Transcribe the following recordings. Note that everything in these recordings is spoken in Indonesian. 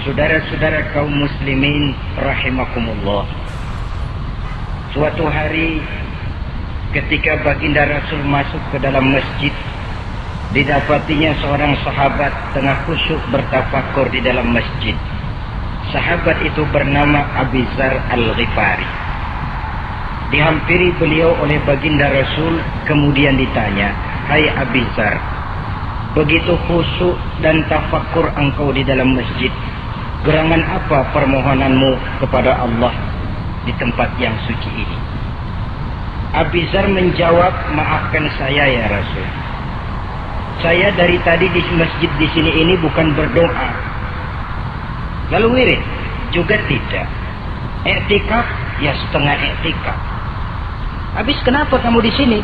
Saudara-saudara kaum muslimin rahimakumullah. Suatu hari ketika baginda Rasul masuk ke dalam masjid, didapatinya seorang sahabat tengah khusyuk bertafakur di dalam masjid. Sahabat itu bernama Abi Dzar Al-Ghifari. Dihampiri beliau oleh baginda Rasul, kemudian ditanya, "Hai Abi Dzar, begitu khusyuk dan tafakur engkau di dalam masjid, gerangan apa permohonanmu kepada Allah di tempat yang suci ini?" Abi Dzar menjawab, "Maafkan saya ya Rasul. Saya dari tadi di masjid di sini ini bukan berdoa. Lalu wirid juga tidak. Iktikaf ya setengah iktikaf. Habis kenapa kamu di sini?"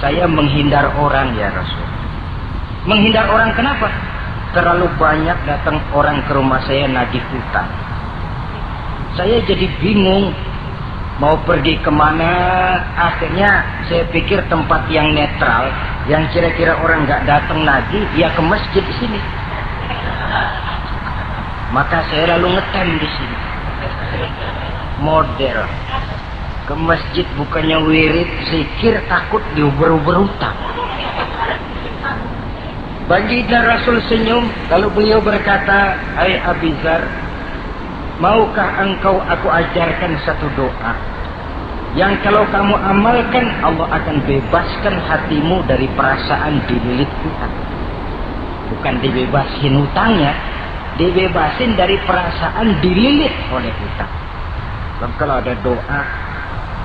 "Saya menghindar orang ya Rasul." "Menghindar orang kenapa?" "Terlalu banyak datang orang ke rumah saya nagih hutang. Saya jadi bingung mau pergi kemana. Akhirnya saya pikir tempat yang netral, yang kira-kira orang nggak datang lagi, ya ke masjid di sini. Maka saya lalu ngetem di sini. Model ke masjid bukannya wirid, zikir, takut diuber-uber hutang." Baginda Rasul senyum, lalu beliau berkata, "Hai Abi Dzar, maukah engkau aku ajarkan satu doa yang kalau kamu amalkan Allah akan bebaskan hatimu dari perasaan dililit hutang." Bukan dibebasin hutangnya, dibebasin dari perasaan dililit oleh hutang. Dan kalau ada doa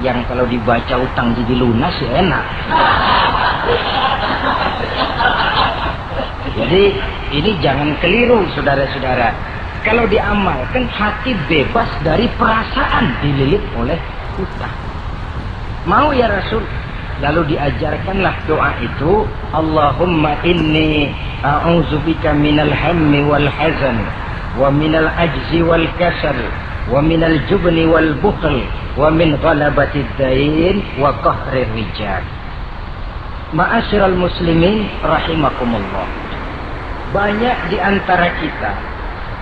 yang kalau dibaca hutang jadi lunas ya enak. Jadi ini jangan keliru saudara-saudara. Kalau diamalkan hati bebas dari perasaan dililit oleh hutang. Mau ya Rasul? Lalu diajarkanlah doa itu, "Allahumma inni a'udzubika minal hammi wal hazan wa minal ajzi wal kasal wa minal jubni wal bukhl wa min ghalabatid dain wa qahrir rijal." Ma'asyiral muslimin rahimakumullah. Banyak di antara kita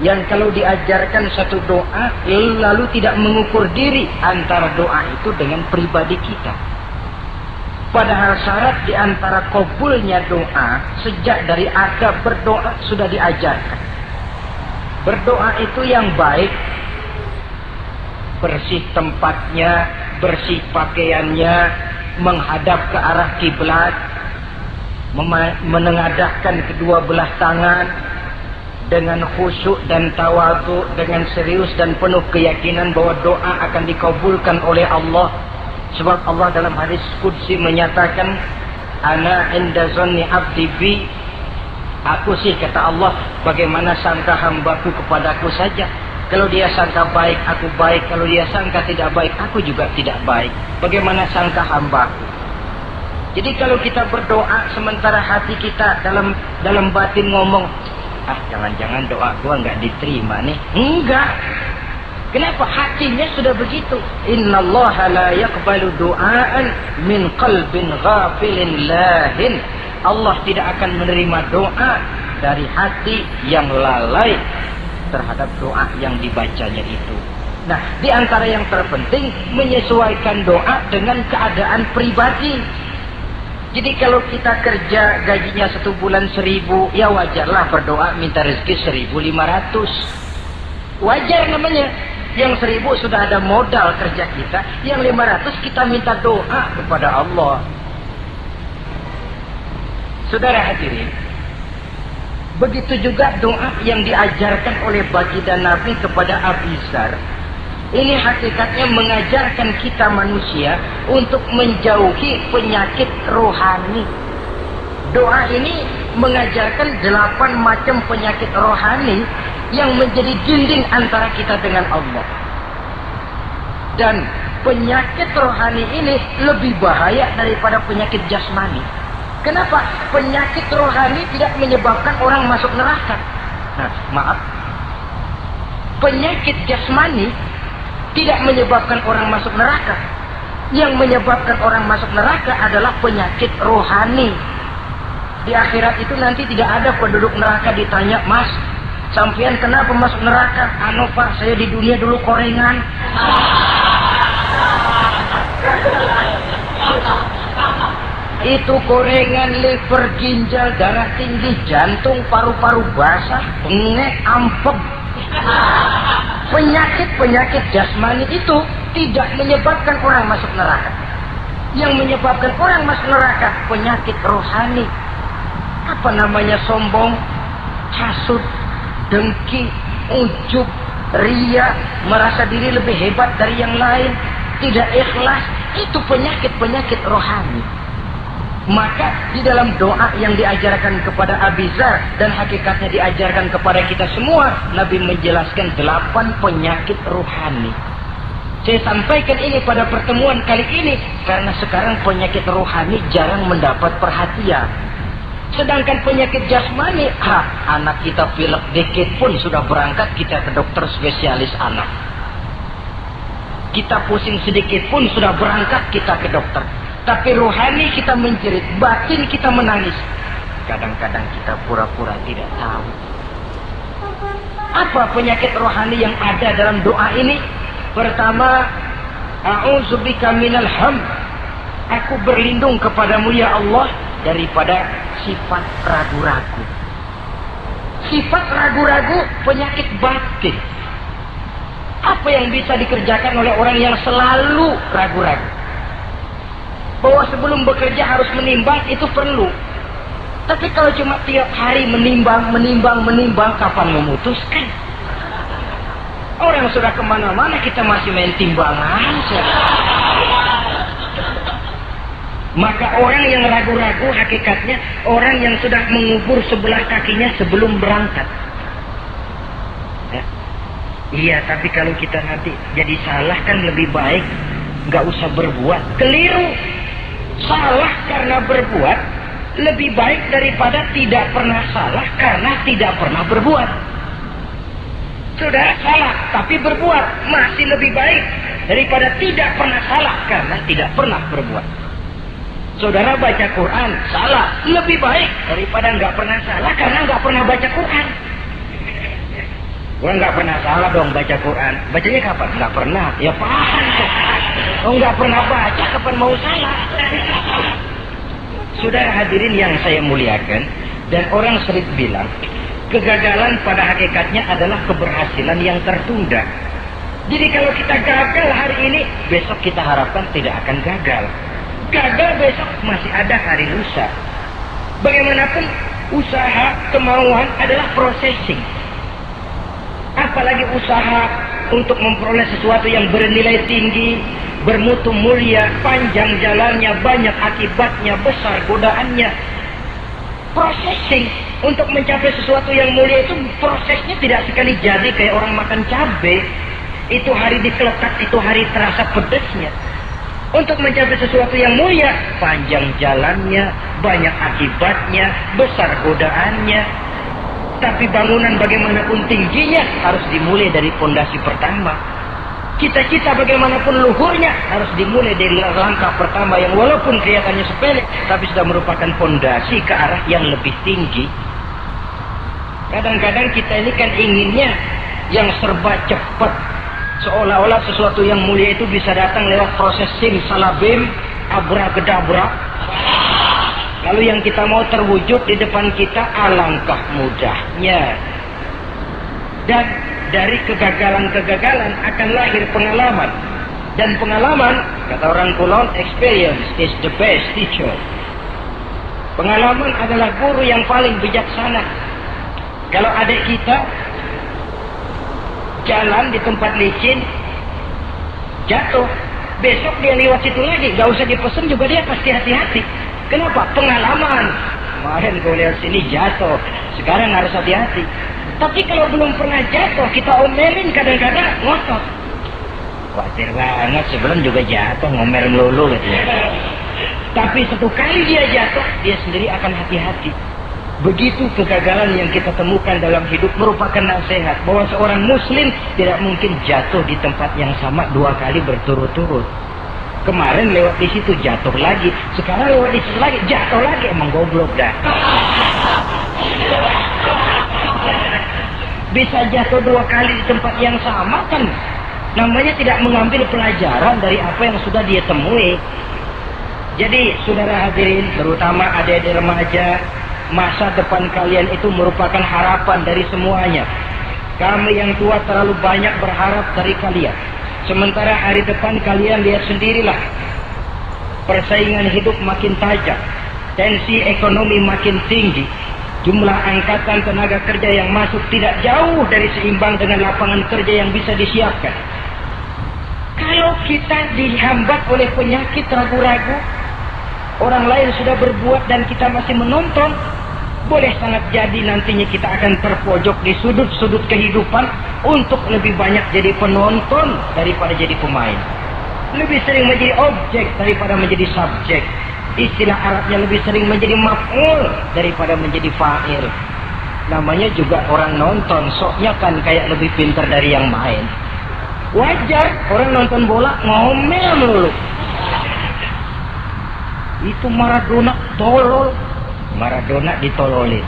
yang kalau diajarkan satu doa lalu tidak mengukur diri antara doa itu dengan pribadi kita. Padahal syarat di antara kabulnya doa sejak dari adab berdoa sudah diajarkan. Berdoa itu yang baik, bersih tempatnya, bersih pakaiannya, menghadap ke arah kiblat, menengadahkan kedua belah tangan dengan khusyuk dan tawadhu, dengan serius dan penuh keyakinan bahwa doa akan dikabulkan oleh Allah. Sebab Allah dalam hadis qudsi menyatakan, "Ana inda zanni abdi bi." Aku sih, kata Allah, bagaimana sangka hambaku kepadaku saja. Kalau dia sangka baik, aku baik. Kalau dia sangka tidak baik, aku juga tidak baik. Bagaimana sangka hambaku? Jadi kalau kita berdoa sementara hati kita dalam batin ngomong, jangan-jangan doa gua nggak diterima nih. Enggak. Kenapa? Hatinya sudah begitu. Innallaha la yaqbalu du'aan min qalbin ghafilin lahin. Allah tidak akan menerima doa dari hati yang lalai terhadap doa yang dibacanya itu. Nah, di antara yang terpenting menyesuaikan doa dengan keadaan pribadi. Jadi kalau kita kerja gajinya 1 bulan 1.000, ya wajarlah berdoa minta rezeki 1.500. Wajar namanya. Yang 1.000 sudah ada modal kerja kita, yang 500 kita minta doa kepada Allah. Saudara hadirin, begitu juga doa yang diajarkan oleh baginda Nabi kepada Abi Dzar. Ini hakikatnya mengajarkan kita manusia untuk menjauhi penyakit rohani. Doa ini mengajarkan 8 macam penyakit rohani yang menjadi dinding antara kita dengan Allah. Dan penyakit rohani ini lebih bahaya daripada penyakit jasmani. Kenapa? Penyakit rohani tidak menyebabkan orang masuk neraka. Penyakit jasmani tidak menyebabkan orang masuk neraka. Yang menyebabkan orang masuk neraka adalah penyakit rohani. Di akhirat itu nanti tidak ada penduduk neraka ditanya, "Mas, Sampean kenapa masuk neraka? Anu Pak, saya di dunia dulu korengan. Itu korengan, liver, ginjal, darah tinggi, jantung, paru-paru basah, bengek, ampem. Penyakit-penyakit jasmani itu tidak menyebabkan orang masuk neraka. Yang menyebabkan orang masuk neraka penyakit rohani. Apa namanya? Sombong, hasud, dengki, ujub, ria, merasa diri lebih hebat dari yang lain, tidak ikhlas. Itu penyakit-penyakit rohani. Maka di dalam doa yang diajarkan kepada Abi Dzar dan hakikatnya diajarkan kepada kita semua, Nabi menjelaskan 8 penyakit rohani. Saya sampaikan ini pada pertemuan kali ini karena sekarang penyakit rohani jarang mendapat perhatian. Sedangkan penyakit jasmani, anak kita pilek dikit pun sudah berangkat kita ke dokter spesialis anak. Kita pusing sedikit pun sudah berangkat kita ke dokter. Tapi rohani kita menjerit, batin kita menangis. Kadang-kadang kita pura-pura tidak tahu. Apa penyakit rohani yang ada dalam doa ini? Pertama, a'udzubika minal ham. Aku berlindung kepadamu ya Allah daripada sifat ragu-ragu. Sifat ragu-ragu penyakit batin. Apa yang bisa dikerjakan oleh orang yang selalu ragu-ragu? Bahwa sebelum bekerja harus menimbang, itu perlu. Tapi kalau cuma tiap hari menimbang, kapan memutuskan? Orang sudah kemana-mana, kita masih main timbangan. Maka orang yang ragu-ragu hakikatnya orang yang sudah mengubur sebelah kakinya sebelum berangkat. Ya. Iya, tapi kalau kita nanti jadi salah kan lebih baik nggak usah berbuat. Keliru. Salah karena berbuat lebih baik daripada tidak pernah salah karena tidak pernah berbuat. Saudara salah tapi berbuat masih lebih baik daripada tidak pernah salah karena tidak pernah berbuat. Saudara baca Quran salah lebih baik daripada nggak pernah salah karena nggak pernah baca Quran. Gua nggak pernah salah dong baca Quran. Bacanya kapan? Nggak pernah. Ya paham tuh. Oh nggak pernah baca kapan mau salah. Saudara hadirin yang saya muliakan, dan orang sering bilang kegagalan pada hakikatnya adalah keberhasilan yang tertunda. Jadi kalau kita gagal hari ini, besok kita harapkan tidak akan gagal. Gagal besok masih ada hari lusa. Bagaimanapun usaha, kemauan adalah processing. Apalagi usaha untuk memperoleh sesuatu yang bernilai tinggi, bermutu mulia, panjang jalannya, banyak akibatnya, besar godaannya. Processing untuk mencapai sesuatu yang mulia itu prosesnya tidak sekali jadi kayak orang makan cabai. Itu hari dikelekat, itu hari terasa pedesnya. Untuk mencapai sesuatu yang mulia, panjang jalannya, banyak akibatnya, besar godaannya. Tapi bangunan bagaimanapun tingginya harus dimulai dari fondasi pertama. Cita-cita bagaimanapun luhurnya harus dimulai dari langkah pertama yang walaupun kelihatannya sepele, tapi sudah merupakan fondasi ke arah yang lebih tinggi. Kadang-kadang kita ini kan inginnya yang serba cepat, seolah-olah sesuatu yang mulia itu bisa datang lewat proses simsalabim, abra-gedabra. Lalu yang kita mau terwujud di depan kita, alangkah mudahnya. Dan dari kegagalan-kegagalan akan lahir pengalaman. Dan pengalaman, kata orang kulon, experience is the best teacher. Pengalaman adalah guru yang paling bijaksana. Kalau adik kita jalan di tempat licin, jatuh, besok dia lewat situ lagi, gak usah dipesan juga dia pasti hati-hati. Kenapa? Pengalaman. Kemarin gue lihat sini jatuh, sekarang harus hati-hati. Tapi kalau belum pernah jatuh, kita omelin kadang-kadang ngotot. Khawatir banget, sebelum juga jatuh, ngomel melulu gitu ya. Tapi satu kali dia jatuh, dia sendiri akan hati-hati. Begitu kegagalan yang kita temukan dalam hidup merupakan nasihat bahwa seorang muslim tidak mungkin jatuh di tempat yang sama 2 kali berturut-turut. Kemarin lewat di situ jatuh lagi, sekarang lewat di situ lagi jatuh lagi, emang goblok dah. bisa jatuh 2 kali di tempat yang sama kan namanya tidak mengambil pelajaran dari apa yang sudah dia temui. Jadi saudara hadirin, terutama adik-adik remaja, masa depan kalian itu merupakan harapan dari semuanya. Kami yang tua terlalu banyak berharap dari kalian, sementara hari depan kalian lihat sendirilah, persaingan hidup makin tajam, tensi ekonomi makin tinggi, jumlah angkatan tenaga kerja yang masuk tidak jauh dari seimbang dengan lapangan kerja yang bisa disiapkan. Kalau kita dihambat oleh penyakit ragu-ragu, orang lain sudah berbuat dan kita masih menonton, boleh sangat jadi nantinya kita akan terpojok di sudut-sudut kehidupan untuk lebih banyak jadi penonton daripada jadi pemain. Lebih sering menjadi objek daripada menjadi subjek. Istilah Arabnya lebih sering menjadi maf'ul daripada menjadi fa'il. Namanya juga orang nonton, soknya kan kayak lebih pintar dari yang main. Wajar orang nonton bola ngomel melulu. Itu Maradona tolol. Maradona ditololin.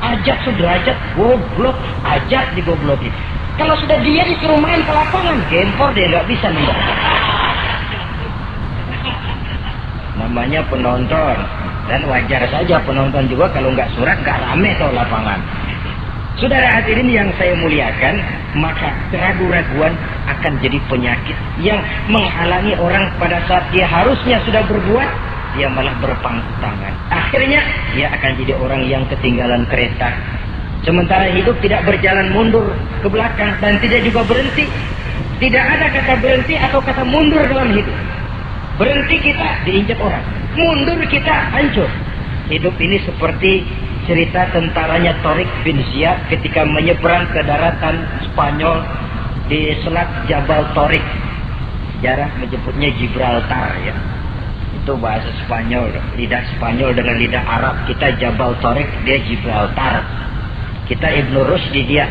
Ajak sederajat goblok, ajak digoblokin. Kalau sudah dia disuruh main ke lapangan, gempor dia nggak bisa nih. Namanya penonton, dan wajar saja penonton juga kalau nggak surat nggak rame tuh lapangan. Saudara hadirin yang saya muliakan, maka keraguan-raguan akan jadi penyakit yang menghalangi orang pada saat dia harusnya sudah berbuat, dia malah berpangku tangan. Akhirnya dia akan jadi orang yang ketinggalan kereta. Sementara hidup tidak berjalan mundur ke belakang dan tidak juga berhenti. Tidak ada kata berhenti atau kata mundur dalam hidup. Berhenti kita diinjak orang, mundur kita hancur. Hidup ini seperti cerita tentaranya Tariq bin Ziyad ketika menyeberang ke daratan Spanyol di Selat Jabal Tariq. Sejarah menyebutnya Gibraltar ya. Itu bahasa Spanyol, lidah Spanyol dengan lidah Arab. Kita Jabal Tariq, dia Gibraltar. Kita Ibnu Rusdi, dia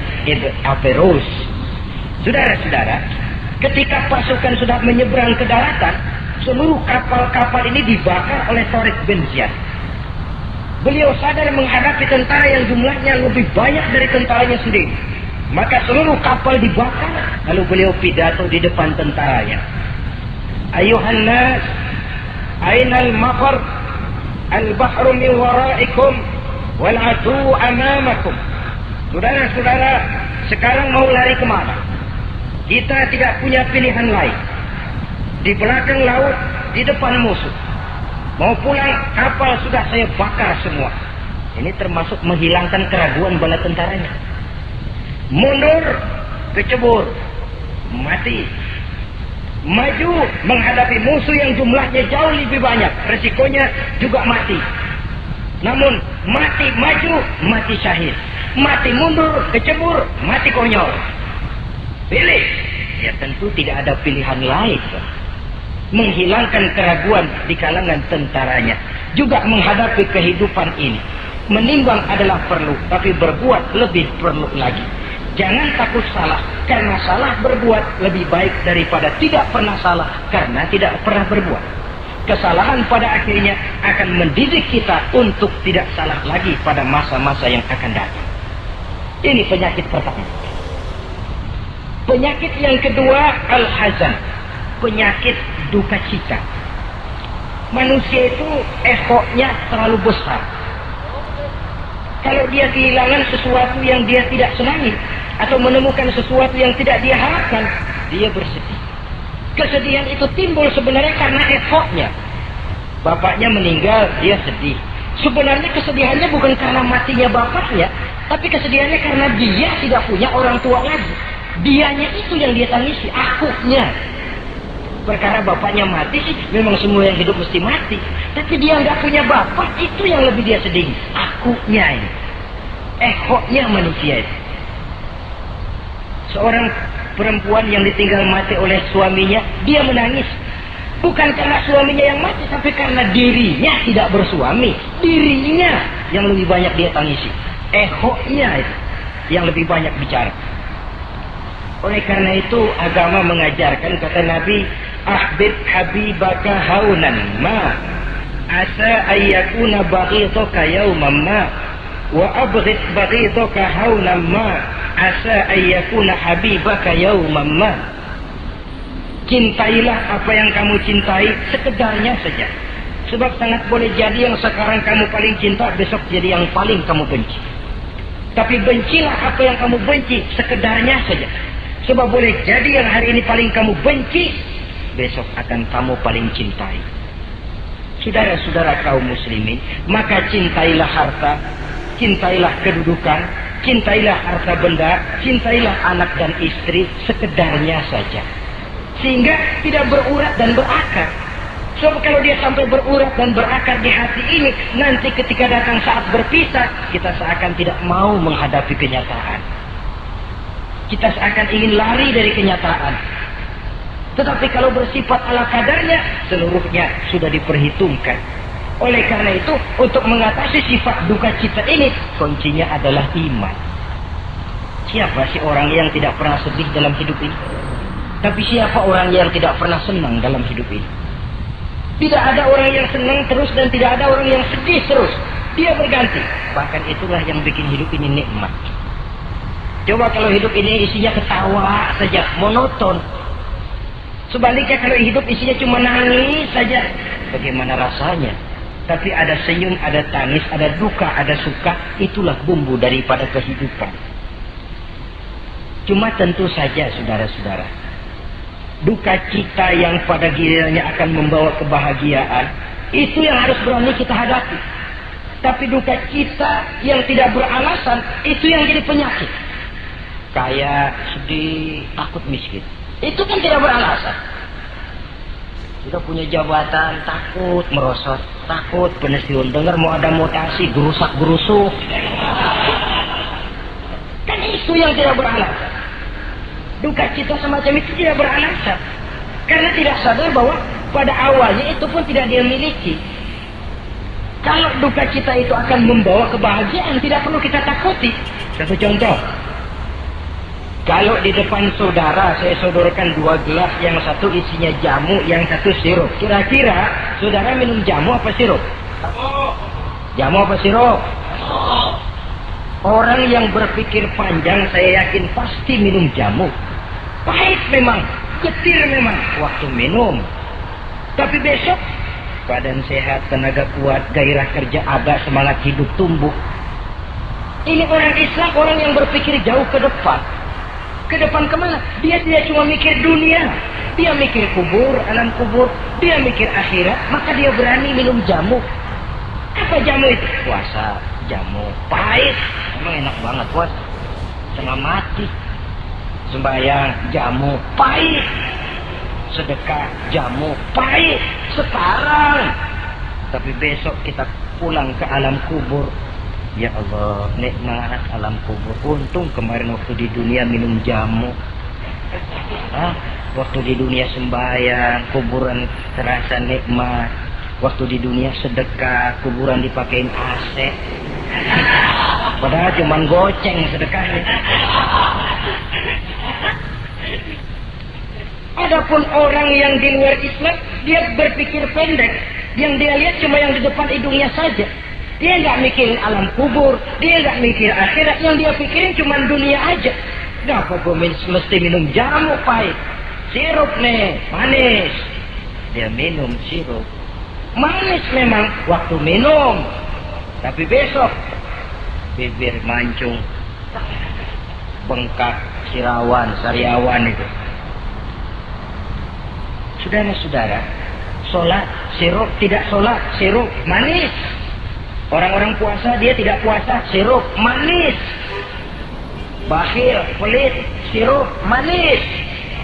Averroes. Saudara-saudara, ketika pasukan sudah menyeberang ke daratan, seluruh kapal-kapal ini dibakar oleh Tariq bin Ziyad. Beliau sadar menghadapi tentara yang jumlahnya lebih banyak dari tentaranya sendiri. Maka seluruh kapal dibakar, lalu beliau pidato di depan tentaranya. Ayuhan nas, ainal mafar, al-bahru min waraikum, wal adu amamakum. Saudara-saudara, sekarang mau lari kemana? Kita tidak punya pilihan lain. Di belakang laut, di depan musuh. Mau pulang, kapal sudah saya bakar semua. Ini termasuk menghilangkan keraguan bala tentaranya. Mundur, kecebur, mati. Maju menghadapi musuh yang jumlahnya jauh lebih banyak, resikonya juga mati. Namun mati maju, mati syahid. Mati mundur, kecebur, mati konyol. Pilih. Ya tentu tidak ada pilihan lain. Menghilangkan keraguan di kalangan tentaranya, juga menghadapi kehidupan ini. Menimbang adalah perlu, tapi berbuat lebih perlu lagi. Jangan takut salah, karena salah berbuat lebih baik daripada tidak pernah salah karena tidak pernah berbuat. Kesalahan pada akhirnya akan mendidik kita untuk tidak salah lagi pada masa-masa yang akan datang. Ini penyakit pertama. Penyakit yang kedua, al-hazan, penyakit duka cita. Manusia itu egonya terlalu besar. Kalau dia kehilangan sesuatu yang dia tidak senangi atau menemukan sesuatu yang tidak dia harapkan, dia bersedih. Kesedihan itu timbul sebenarnya karena egonya. Bapaknya meninggal, dia sedih. Sebenarnya kesedihannya bukan karena matinya bapaknya, tapi kesedihannya karena dia tidak punya orang tua lagi. Dianya itu yang dia tangisi, akunya. Perkara bapaknya mati sih, memang semua yang hidup mesti mati. Tapi dia nggak punya bapak, itu yang lebih dia sedih. Akunya ini, egonya manusia itu. Seorang perempuan yang ditinggal mati oleh suaminya, dia menangis. Bukan karena suaminya yang mati, tapi karena dirinya tidak bersuami. Dirinya yang lebih banyak dia tangisi. Egonya itu yang lebih banyak bicara. Oleh karena itu agama mengajarkan, kata Nabi, ahbib habibaka haunan ma asa ayyakuna baghidaka yawman ma. wa abghid baghidaka haulan ma asa ayyakuna habibaka yauman ma. Cintailah apa yang kamu cintai sekedarnya saja. Sebab sangat boleh jadi yang sekarang kamu paling cinta, besok jadi yang paling kamu benci. Tapi bencilah apa yang kamu benci sekedarnya saja. Sebab boleh jadi yang hari ini paling kamu benci, besok akan kamu paling cintai. Saudara-saudara kaum muslimin, maka cintailah harta, cintailah kedudukan, cintailah harta benda, cintailah anak dan istri sekedarnya saja. Sehingga tidak berurat dan berakar. Sebab kalau dia sampai berurat dan berakar di hati ini, nanti ketika datang saat berpisah, kita seakan tidak mau menghadapi kenyataan. Kita seakan ingin lari dari kenyataan. Tetapi kalau bersifat ala kadarnya, seluruhnya sudah diperhitungkan. Oleh karena itu, untuk mengatasi sifat duka cita ini, kuncinya adalah iman. Siapa sih orang yang tidak pernah sedih dalam hidup ini? Tapi siapa orang yang tidak pernah senang dalam hidup ini? Tidak ada orang yang senang terus dan tidak ada orang yang sedih terus. Dia berganti. Bahkan itulah yang bikin hidup ini nikmat. Coba kalau hidup ini isinya ketawa saja, monoton. Sebaliknya kalau hidup isinya cuma nangis saja, bagaimana rasanya? Tapi ada senyum, ada tangis, ada duka, ada suka. Itulah bumbu daripada kehidupan. Cuma tentu saja saudara-saudara, duka cita yang pada gilirannya akan membawa kebahagiaan, itu yang harus berani kita hadapi. Tapi duka cita yang tidak beralasan, itu yang jadi penyakit. Kaya, sedih, takut miskin, itu kan tidak beralasan. Kita punya jabatan, takut merosot, takut pensiun, dengar mau ada mutasi, gerusak gerusuk. Kan itu yang tidak beralasan. Duka cita semacam itu tidak beralasan. Karena tidak sadar bahwa pada awalnya itu pun tidak dia miliki. Kalau duka cita itu akan membawa kebahagiaan, tidak perlu kita takuti. Satu contoh. Kalau di depan saudara saya sodorkan 2 gelas, yang satu isinya jamu, yang satu sirup. Kira-kira saudara minum jamu apa sirup? Jamu apa sirup? Orang yang berpikir panjang saya yakin pasti minum jamu. Pahit memang, getir memang waktu minum. Tapi besok badan sehat, tenaga kuat, gairah kerja ada, semangat hidup tumbuh. Ini orang Islam, orang yang berpikir jauh ke depan. Ke depan kemana? Dia tidak cuma mikir dunia, dia mikir kubur, alam kubur, dia mikir akhirat. Maka dia berani minum jamu. Apa jamu itu? Puasa, jamu pahit. Emang enak banget puasa, setengah mati. Sembahyang, jamu pahit. Sedekah, jamu pahit sekarang. Tapi besok kita pulang ke alam kubur, ya Allah, nikmat alam kubur. Untung kemarin waktu di dunia minum jamu. Waktu di dunia sembahyang, kuburan terasa nikmat. Waktu di dunia sedekah, kuburan dipakein AC. Padahal cuma goceng sedekahnya. Adapun orang yang di luar Islam, dia berpikir pendek. Yang dia lihat cuma yang di depan hidungnya saja. Dia nggak mikirin alam kubur, dia nggak mikir akhirat. Yang dia pikirin cuma dunia aja. Kenapa gue mesti minum jamu pahit? Sirup nih, manis. Dia minum sirup. Manis memang waktu minum. Tapi besok bibir mancung, bengkak, sirawan, sariawan itu. Saudara-saudara, sholat, sirup, tidak sholat, sirup, manis. Orang-orang puasa, dia tidak puasa, sirup, manis. Bakhil, pelit, sirup, manis.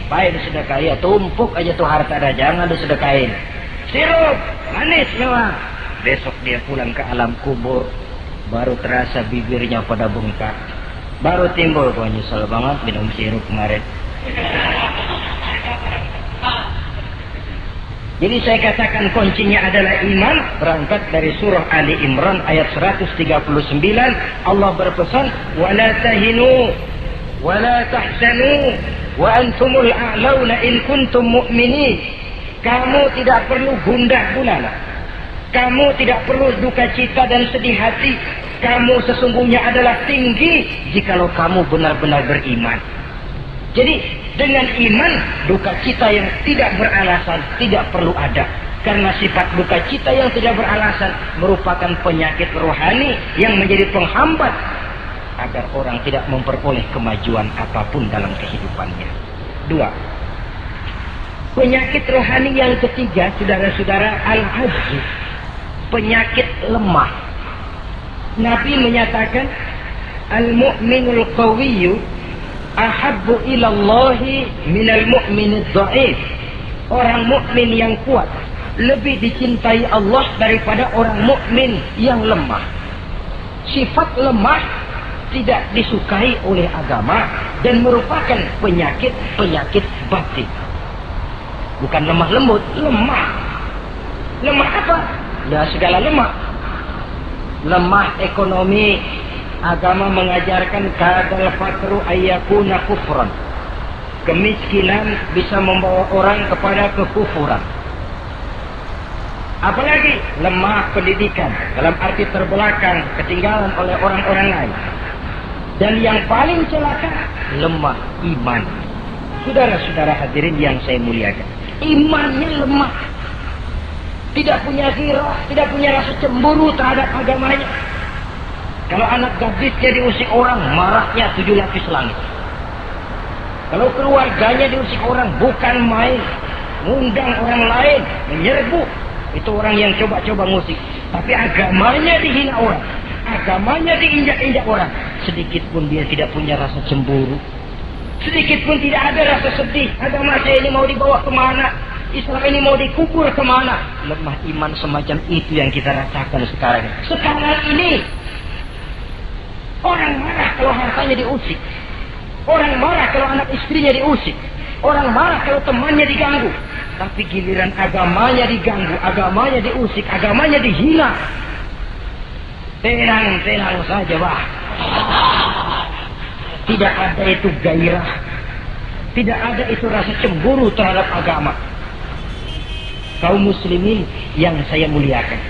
Apain sedekah? Ya tumpuk aja tuh harta dah, jangan disedekahin. Sirup, manis memang. Besok dia pulang ke alam kubur, baru terasa bibirnya pada bengkak. Baru timbul, kok nyesel banget minum sirup kemarin. Jadi saya katakan kuncinya adalah iman. Berangkat dari surah Ali Imran ayat 139, Allah berpesan, wala tahinu wala tahzanu wa antumul a'launa in kuntum mu'minin. Kamu tidak perlu gundah gulana, kamu tidak perlu duka cita dan sedih hati. kamu sesungguhnya adalah tinggi jikalau kamu benar-benar beriman. Jadi dengan iman, duka cita yang tidak beralasan tidak perlu ada. Karena sifat duka cita yang tidak beralasan merupakan penyakit rohani yang menjadi penghambat agar orang tidak memperoleh kemajuan apapun dalam kehidupannya. 2. Penyakit rohani yang ketiga, saudara-saudara, al-ajz, penyakit lemah. Nabi menyatakan, al-mu'minul qawiyyu ahabbu ilallahi minal mu'minid dha'if. Orang mukmin yang kuat lebih dicintai Allah daripada orang mukmin yang lemah. Sifat lemah tidak disukai oleh agama dan merupakan penyakit batin. Bukan lemah lembut, lemah. Lemah apa? Ya segala lemah. Lemah ekonomi, agama mengajarkan kadal fakru ayyakuna kufran. Kemiskinan bisa membawa orang kepada kekufuran. Apalagi lemah pendidikan, dalam arti terbelakang, ketinggalan oleh orang-orang lain. Dan yang paling celaka, lemah iman. Saudara-saudara hadirin yang saya muliakan, imannya lemah. Tidak punya ghirah, tidak punya rasa cemburu terhadap agamanya. Kalau anak gadisnya diusik orang, marahnya 7 lapis langit. Kalau keluarganya diusik orang, bukan main, ngundang orang lain, menyerbu. Itu orang yang coba-coba ngusik. Tapi agamanya dihina orang, agamanya diinjak-injak orang. Sedikit pun dia tidak punya rasa cemburu, sedikit pun tidak ada rasa sedih. Agama saya ini mau dibawa kemana? Islam ini mau dikubur kemana? Lemah iman semacam itu yang kita rasakan sekarang. Sekarang ini orang marah kalau hartanya diusik, orang marah kalau anak istrinya diusik, orang marah kalau temannya diganggu. Tapi giliran agamanya diganggu, agamanya diusik, agamanya dihina, tenang-tenang saja, bah. Tidak ada itu gairah, tidak ada itu rasa cemburu terhadap agama. Kaum muslimin yang saya muliakan,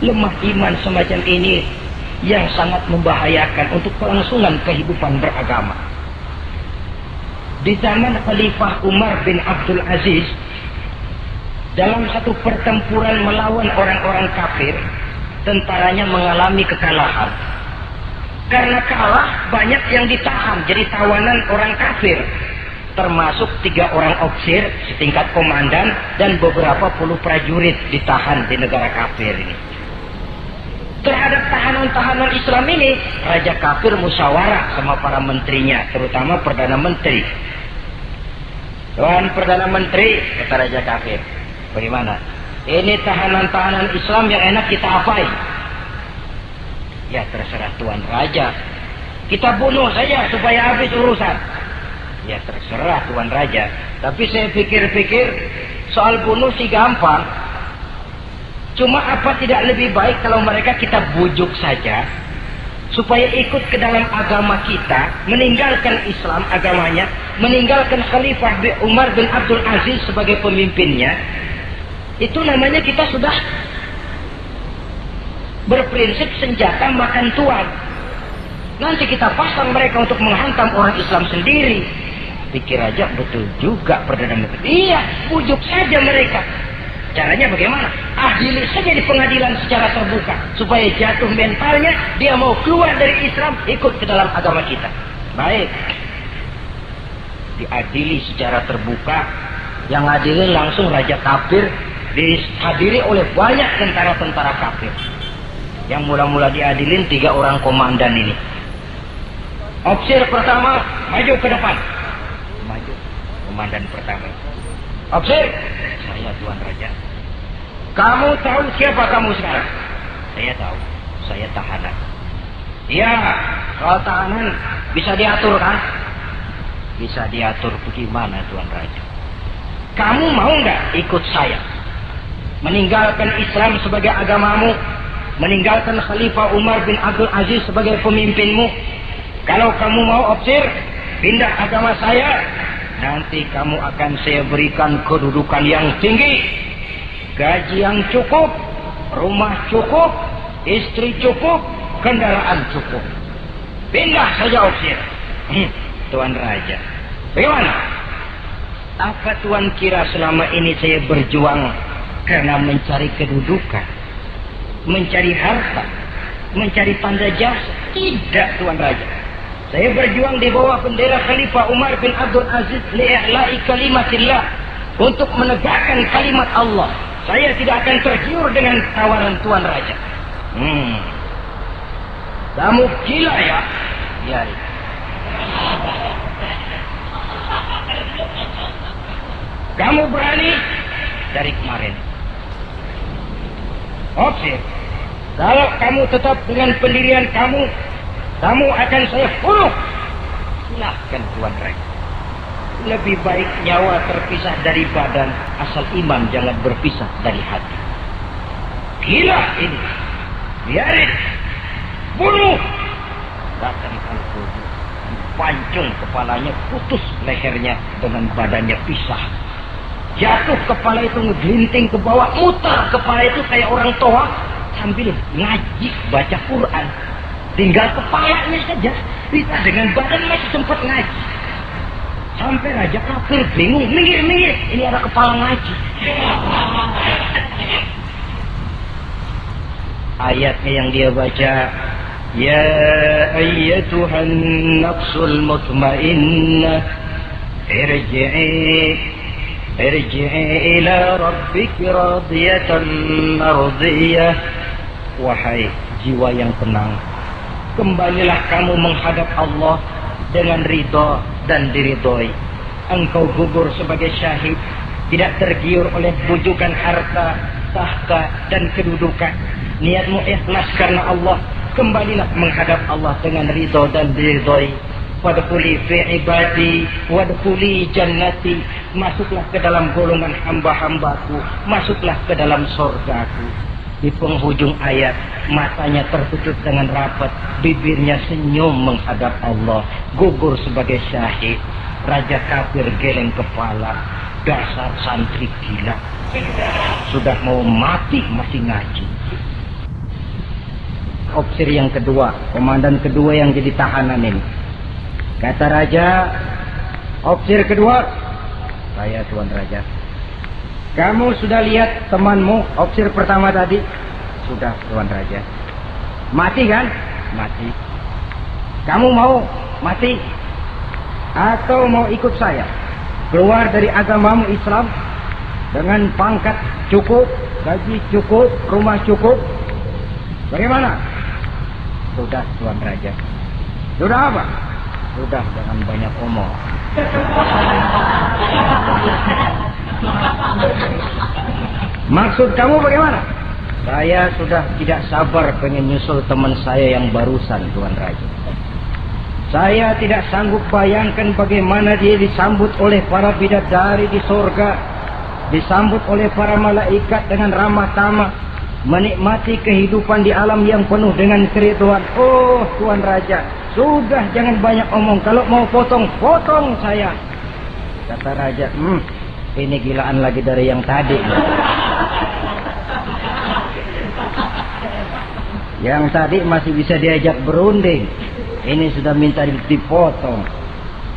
lemah iman semacam ini yang sangat membahayakan untuk kelangsungan kehidupan beragama. Di zaman Khalifah Umar bin Abdul Aziz, dalam satu pertempuran melawan orang-orang kafir, tentaranya mengalami kekalahan. Karena kalah, banyak yang ditahan jadi tawanan orang kafir, termasuk 3 orang ofisir setingkat komandan dan beberapa puluh prajurit ditahan di negara kafir ini. Terhadap tahanan-tahanan Islam ini, Raja kafir musyawarah sama para menterinya, terutama Perdana Menteri. Tuan Perdana Menteri, kata Raja kafir, bagaimana? Ini tahanan-tahanan Islam yang enak kita apain? Ya terserah Tuan Raja, kita bunuh saja supaya habis urusan. Ya terserah Tuan Raja, tapi saya pikir-pikir soal bunuh sih gampang. Cuma apa tidak lebih baik kalau mereka kita bujuk saja supaya ikut ke dalam agama kita, meninggalkan Islam agamanya, meninggalkan Khalifah Umar bin Abdul Aziz sebagai pemimpinnya. Itu namanya kita sudah berprinsip senjata makan tuan. Nanti kita pasang mereka untuk menghantam orang Islam sendiri. Pikir aja, betul juga Perdana Menteri. Iya, bujuk saja mereka. Caranya bagaimana? Adili saja di pengadilan secara terbuka, supaya jatuh mentalnya, dia mau keluar dari Islam, ikut ke dalam agama kita. Baik, diadili secara terbuka. Yang adilin langsung Raja kafir, dihadiri oleh banyak tentara-tentara kafir. Yang mula-mula diadilin 3 orang komandan ini. Ofisir pertama maju ke depan. Maju, komandan pertama. Ofisir, saya Tuan Raja. Kamu tahu siapa kamu sekarang? Saya tahu, saya tahanan. Iya, kalau tahanan bisa diatur kan? Bisa diatur bagaimana Tuan Raja? Kamu mau nggak ikut saya? Meninggalkan Islam sebagai agamamu, meninggalkan Khalifah Umar bin Abdul Aziz sebagai pemimpinmu. Kalau kamu mau ofisir, pindah agama saya, nanti kamu akan saya berikan kedudukan yang tinggi, gaji yang cukup, rumah cukup, istri cukup, kendaraan cukup. Pindah saja Opsir. Tuan Raja, bagaimana? Apa Tuan kira selama ini saya berjuang karena mencari kedudukan, mencari harta, mencari tanda jasa? Tidak Tuan Raja. Saya berjuang di bawah bendera Khalifah Umar bin Abdul Aziz li'i'la'i kalimatillah, untuk menegakkan kalimat Allah. Saya tidak akan tergiur dengan tawaran Tuan Raja. Kamu gila ya? Ya. Kamu berani dari kemarin. Opsir, kalau kamu tetap dengan pendirian kamu, kamu akan saya bunuh. Silahkan Tuan Raja. Lebih baik nyawa terpisah dari badan, asal iman jangan berpisah dari hati. Gila ini. Biarin. Bunuh. Datang Al-Qudu, pancung kepalanya, putus lehernya dengan badannya pisah. Jatuh kepala itu ngegelinting ke bawah, mutar kepala itu kayak orang tua sambil ngaji baca Quran. Tinggal kepalanya saja, bisa dengan badan masih sempat ngaji. Sampai Raja kafir bingung, minggir, ini ada kepala ngaji. Ayatnya yang dia baca, ya ayyatuhan nafsul mutmainnah, irji'i ila rabbiki radiyatan mardiyah. Wahai jiwa yang tenang, kembalilah kamu menghadap Allah dengan ridha dan diridhoi. Engkau gugur sebagai syahid, tidak tergiur oleh bujukan harta, tahta dan kedudukan. Niatmu ikhlas karena Allah, kembalilah menghadap Allah dengan ridha dan diridhoi. Wadkhuli fi ibadi wadkhuli jannati, masuklah ke dalam golongan hamba-hambaku, masuklah ke dalam surgaku. Di penghujung ayat, matanya tertutup dengan rapat, bibirnya senyum menghadap Allah, gugur sebagai syahid. Raja kafir geleng kepala, dasar santri gila, sudah mau mati masih ngaji. Opsir yang kedua, komandan kedua yang jadi tahanan ini, kata Raja, opsir kedua, saya Tuan Raja. Kamu sudah lihat temanmu opsir pertama tadi? Sudah Tuan Raja. Mati kan? Mati. Kamu mau mati? Atau mau ikut saya keluar dari agamamu Islam dengan pangkat cukup, gaji cukup, rumah cukup? Bagaimana? Sudah Tuan Raja. Sudah apa? Sudah, jangan banyak omong. Maksud kamu bagaimana? Saya sudah tidak sabar pengen nyusul teman saya yang barusan Tuan Raja. Saya tidak sanggup bayangkan bagaimana dia disambut oleh para bidadari di surga, disambut oleh para malaikat dengan ramah tamah, menikmati kehidupan di alam yang penuh dengan keridhaan. Oh Tuan Raja, sudah jangan banyak omong. Kalau mau potong saya. Kata Raja, ini gilaan lagi dari yang tadi. Yang tadi masih bisa diajak berunding, ini sudah minta dipotong.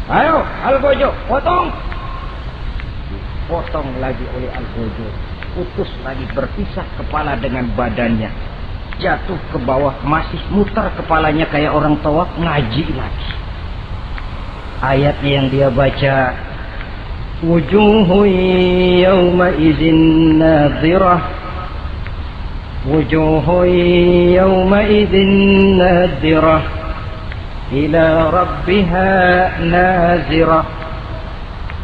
Ayo Al-Gojo, potong. Dipotong lagi oleh Al-Gojo, putus lagi, berpisah kepala dengan badannya, jatuh ke bawah, masih mutar kepalanya kayak orang tawaf, ngaji lagi. Ayatnya yang dia baca, wujuhu yawma idzin nadhirah, wujuhu yawma idzin nadhirah ila rabbiha nazirah.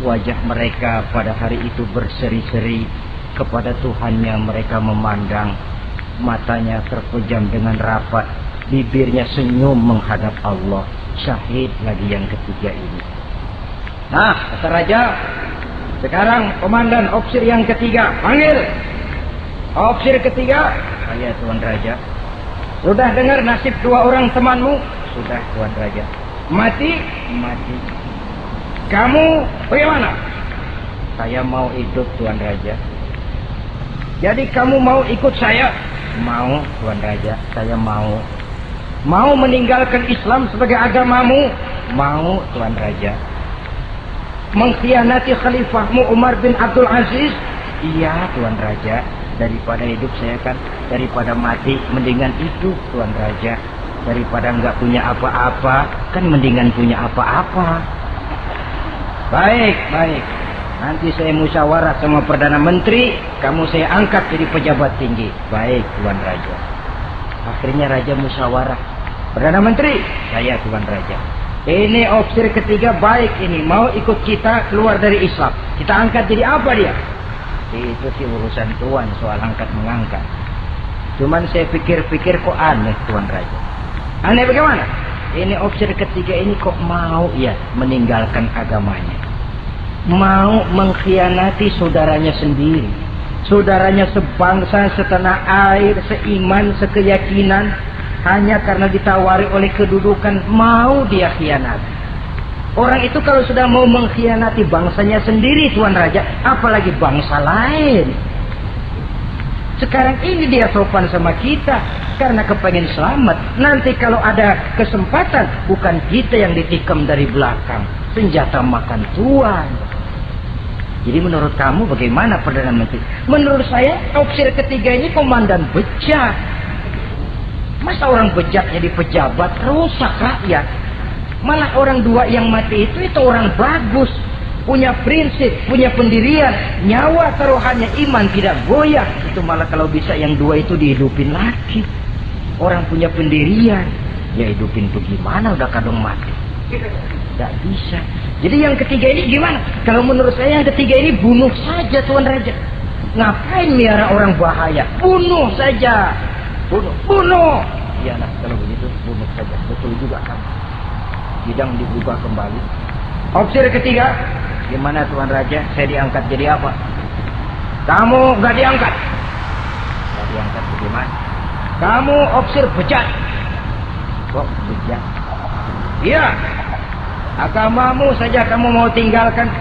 Wajah mereka pada hari itu berseri-seri, kepada Tuhannya mereka memandang, matanya terpejam dengan rapat, bibirnya senyum menghadap Allah. Syahid lagi yang ketiga ini. Nah, kata Raja, sekarang komandan opsir yang ketiga, panggil. Opsir ketiga, saya Tuan Raja. Sudah dengar nasib dua orang temanmu? Sudah Tuan Raja. Mati? Mati. Kamu bagaimana? Saya mau hidup Tuan Raja. Jadi kamu mau ikut saya? Mau, Tuan Raja, saya mau. Mau meninggalkan Islam sebagai agamamu? Mau, Tuan Raja. Mengkhianati khalifahmu Umar bin Abdul Aziz? Iya, Tuan Raja. Daripada hidup saya kan, daripada mati, mendingan itu, Tuan Raja. Daripada nggak punya apa-apa, kan mendingan punya apa-apa. Baik, baik. Nanti saya musyawarah sama Perdana Menteri, kamu saya angkat jadi pejabat tinggi. Baik, Tuan Raja. Akhirnya Raja musyawarah. Perdana Menteri, saya Tuan Raja. Ini opsi ketiga baik ini, mau ikut kita keluar dari Islam. Kita angkat jadi apa dia? Itu sih urusan Tuan soal angkat mengangkat. Cuman saya pikir-pikir kok aneh, Tuan Raja. Aneh bagaimana? Ini opsi ketiga ini kok mau ya meninggalkan agamanya. Mau mengkhianati saudaranya sendiri. Saudaranya sebangsa, setanah air, seiman, sekeyakinan. Hanya karena ditawari oleh kedudukan, mau dia khianati. Orang itu kalau sudah mau mengkhianati bangsanya sendiri, Tuan Raja, apalagi bangsa lain. Sekarang ini dia sopan sama kita karena kepengen selamat. Nanti kalau ada kesempatan, bukan kita yang ditikam dari belakang. Senjata makan Tuan. Jadi menurut kamu bagaimana, Perdana Menteri? Menurut saya opsi ketiga ini komandan bejat. Masa orang bejat jadi pejabat, rusak rakyat. Malah orang dua yang mati itu orang bagus. Punya prinsip, punya pendirian. Nyawa taruhannya, iman tidak goyah. Itu malah kalau bisa yang dua itu dihidupin lagi. Orang punya pendirian. Ya hidupin tuh gimana udah kadang mati. Tidak bisa. Jadi yang ketiga ini gimana? Kalau menurut saya yang ketiga ini bunuh saja, Tuan Raja. Ngapain miara orang bahaya? Bunuh saja. Bunuh. Iyalah kalau begitu bunuh saja. Betul juga kan. Sidang dibuka kembali. Opsi ketiga, gimana Tuan Raja? Saya diangkat jadi apa? Kamu nggak diangkat. Nggak diangkat bagaimana? Kamu opsi bejat. Kok bejat? Iya. Agamamu saja kamu mau tinggalkan.